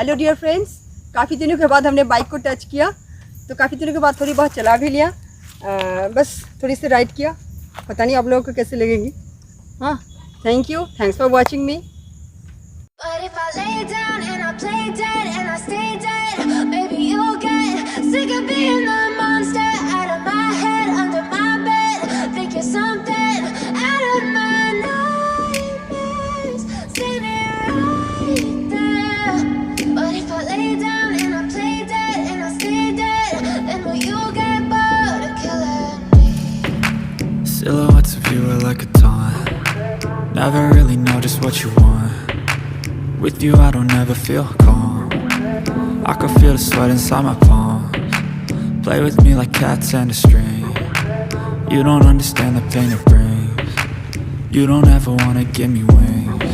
Hello dear friends, काफ़ी दिनों के बाद हमने बाइक को टच किया, तो काफ़ी दिनों के बाद थोड़ी बहुत चला भी लिया। बस थोड़ी सी राइड किया, पता नहीं आप लोगों को कैसे लगेगी। हाँ, thank you, thanks for watching me. But if I lay down and I play dead and I stay dead, maybe you'll get sick of being the monster out of my head, under my bed. Think you're something out of my nightmares, standing right there. But if I lay down and I play dead and I stay dead, then will you get bored of killing me? Silhouettes of you are like a taunt. Never really know just what you want. With you I don't ever feel calm. I can feel the sweat inside my palms. Play with me like cats and a string. You don't understand the pain it brings. You don't ever wanna give me wings.